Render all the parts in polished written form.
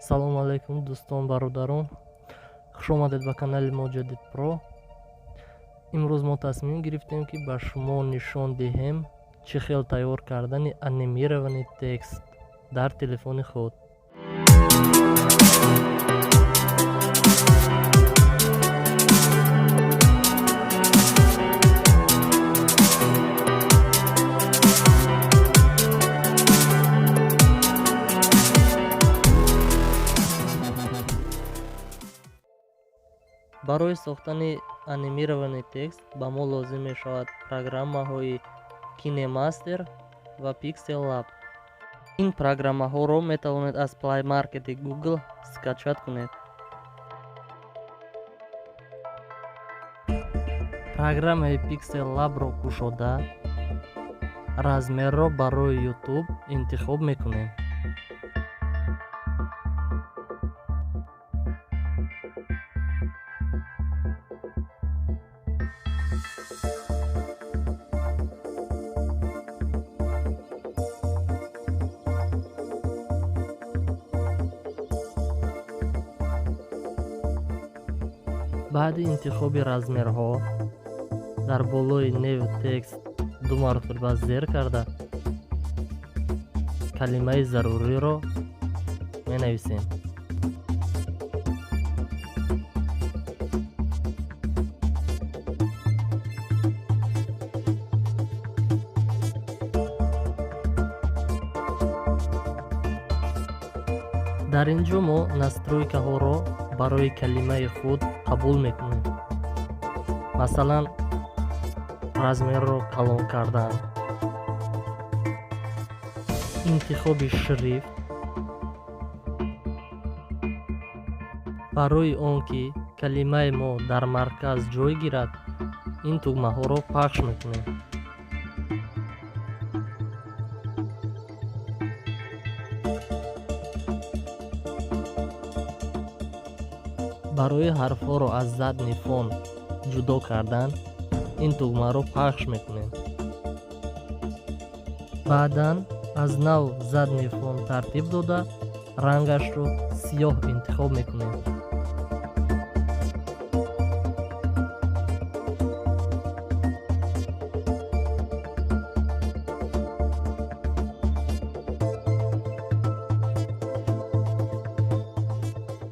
салому алайкум дӯстон бародарон, хушомадед ба канали мо Ҷадид Про. имрӯз мо тасмим гирифтем ки ба шумо нишон диҳем чӣ хел тайёр кардани анимировани текст дар телефони худ. барои сохтани анимировани текст ба мо лозим мешавад программаҳои KineMaster ва PixelLab. ин программаҳоро метавонед аз Play Market Google скачат кунед. программаи PixelLab-ро кушода размерро барои YouTube интихоб мекунем. баъди интихоби размерҳо дар болои New Text ду маротиба зер карда калимаи заруриро менависем. дар ин ҷо мо настройкаҳоро барои калимаи худ қабул мекунем. масалан, размерро калон кардан, интихоби шрифт. барои он ки калимаи мо дар марказ ҷой гирад, ин тугмаҳоро пахш мекунем. барои ҳарфҳоро аз задни фон ҷудо кардан, ин тугмаро пахш мекунем. баъдан аз нав задни фон тартиб дода рангашро сиёҳ интихоб мекунем.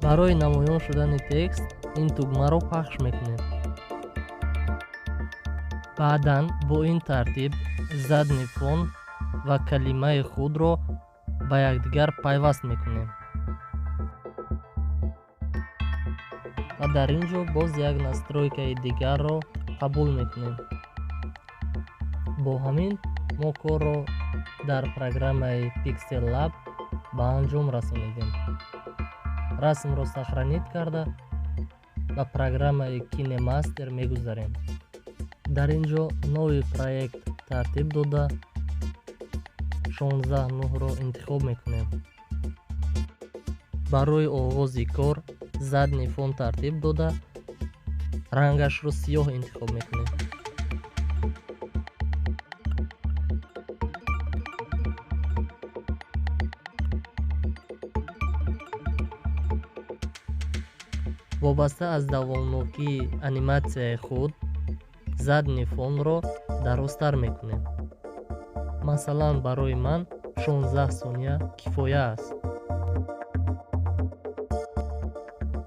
барои намоён шудани текст ин тугмаро пахш мекунем. баъдан бо ин тартиб задни фон ва калимаи худро ба якдигар пайваст мекунем. ва дар ин ҷо боз як настройкаи дигарро қабул мекунем. бо ҳамин мо корро дар программаи PixelLab ба анҷом расонидем. расмро сахранид карда ба программаи KineMaster мегузарем. дар ин ҷо нови проект тартиб дода 16:9-ро интихоб мекунем. барои оғози кор задни фон тартиб дода рангашро сиёҳ интихоб мекунем. вобаста аз давомнокии аниматсияи худ задни фонро дарозтар мекунем. масалан, барои ман 16 сония кифоя аст.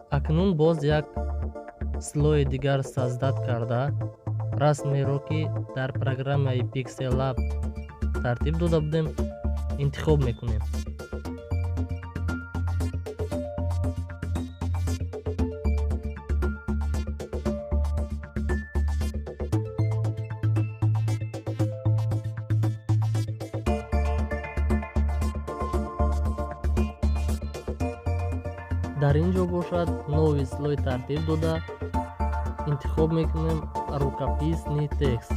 акнун боз як слои дигар саздад карда расмеро ки дар программаи PixelLab тартиб дода будем интихоб мекунем. дар ин ҷо бошад нови слой тартиб дода интихоб мекунем рукописни текст.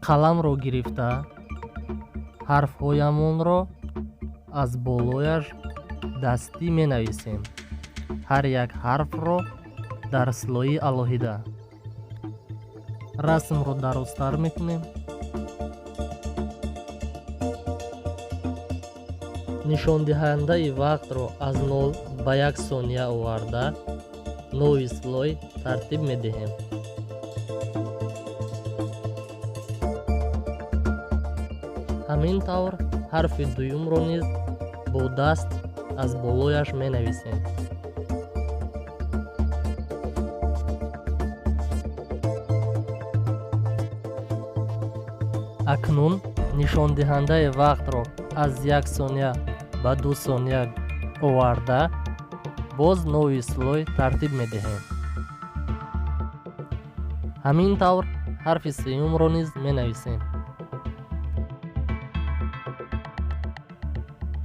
қаламро гирифта ҳарфҳоямонро аз болояш дастӣ менависем. ҳар як ҳарфро дар слои алоҳида. расмро дарозтар мекунем. нишондиҳандаи вақтро аз 0 ба 1 сония оварда нови слой тартиб медиҳем. ҳамин тавр ҳарфи дуюмро низ бо даст аз болояш менависем. акнун нишондиҳандаи вақтро аз 1 сония ба 2 сония оварда боз нови слой тартиб медиҳем. ҳамин тавр ҳарфи сеюмро низ менависем.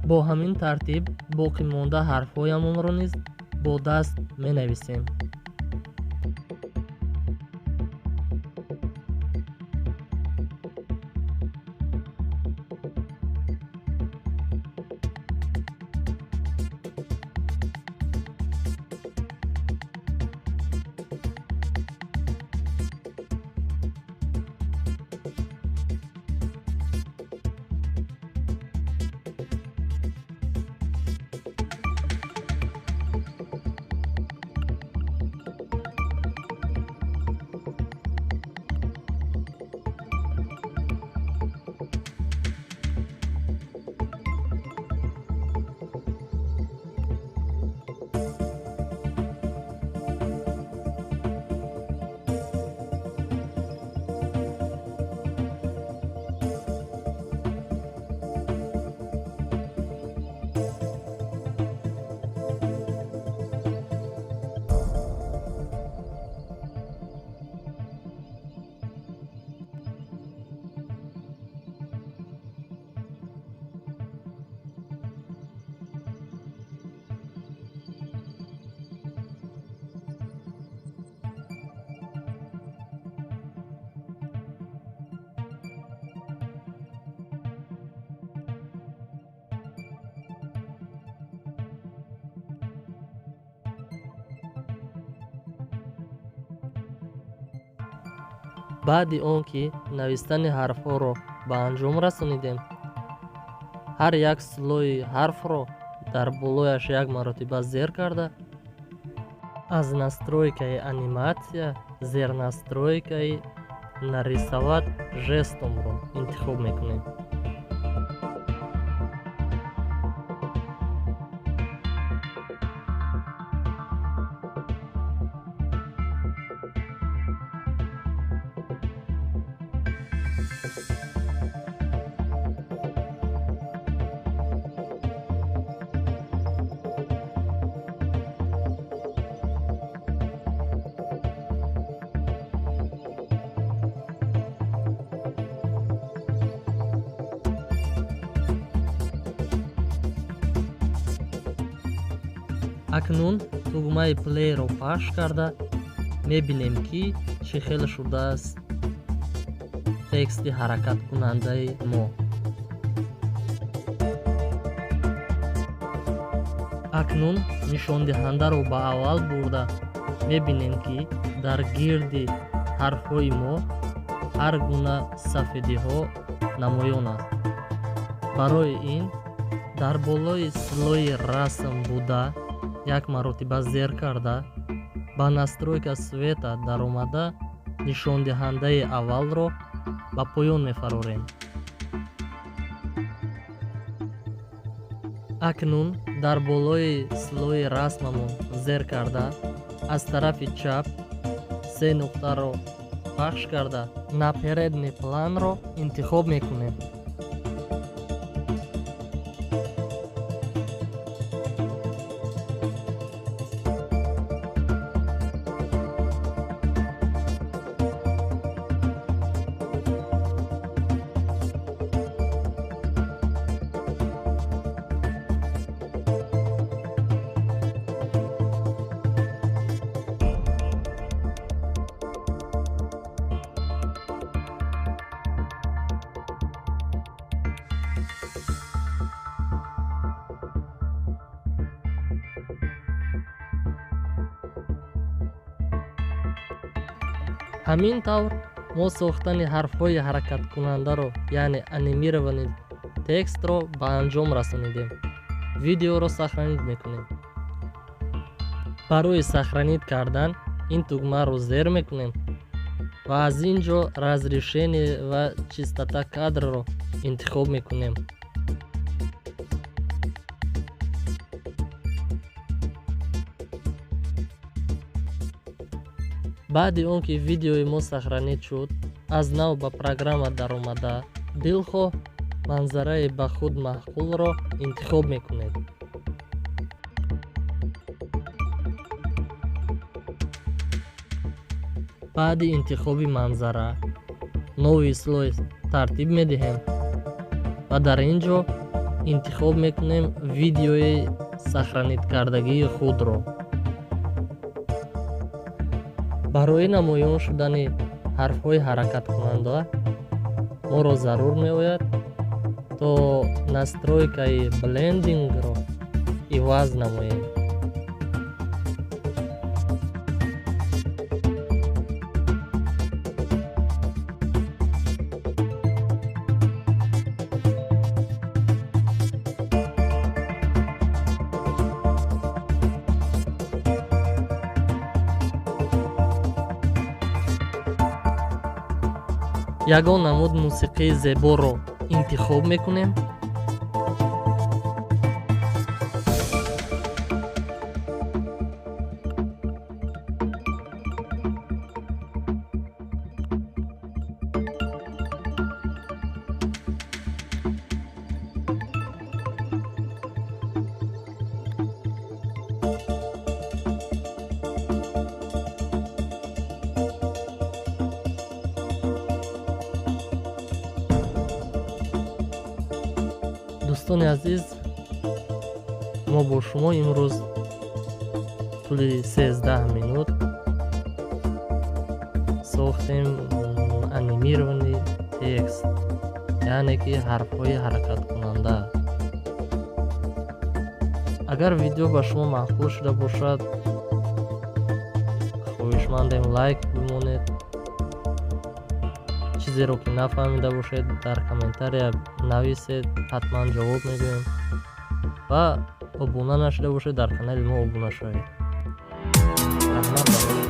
бо ҳамин тартиб боқӣ монда ҳарфҳоямонро низ бо даст менависем. баъди он ки навистани ҳарфҳоро ба анҷом расонидем, ҳар як слои ҳарфро дар болояш як маротиба зер карда, аз настройкаи аниматсия зернастройкаи нарисоват жестомро интихоб мекунем. акнун тугмаи плейро пахш карда мебинем ки чӣ хел шудааст тексти ҳаракаткунандаи мо. акнун нишондиҳандаро ба аввал бурда мебинем ки дар гирди ҳарфҳои мо ҳар гуна сафедиҳо намоён аст. барои ин дар болои слои расм буда як маротиба зер карда ба настройка света даромада нишондиҳандаи аввалро ба поён мефарорем. акнун дар болои слои расмамон зер карда аз тарафи чап се нуқтаро пахш карда напередни планро интихоб мекунем. ҳамин тавр мо сохтани ҳарфҳои ҳаракаткунандаро яъне анимировании текстро ба анҷом расонидем. Видеоро сахранид мекунем. Барои сахранид кардан ин тугмаро зер мекунем ва аз ин ҷо разрешение ва чистота кадрро интихоб мекунем. баъди он ки видеои мо сахранид шуд, аз нав ба программа даромада дилхоҳ манзараи ба худ маъқулро интихоб мекунед. баъди интихоби манзара нови слой тартиб медиҳем ва дар ин ҷо интихоб мекунем видеои сахранидкардагии худро. барои намоён шудани ҳарфҳои ҳаракаткунанда моро зарур меояд то настройкаи блендингро иваз намоем. ягон намуд мусиқии зеборо интихоб мекунем. дӯстони азиз, мо бо шумо имрӯз тӯли 13 минут сохтем анимирований текст, яъне ки ҳарфҳои ҳаракаткунанда. агар видео ба шумо маъқул шуда бошад, хоҳишмандем лайк бимонед. чизеро ки нафаҳмида бошед дар комментария нависед, ҳатман ҷавоб мегӯем. ва обуна нашуда бошед, дар канали мо обуна шавед. раҳмат.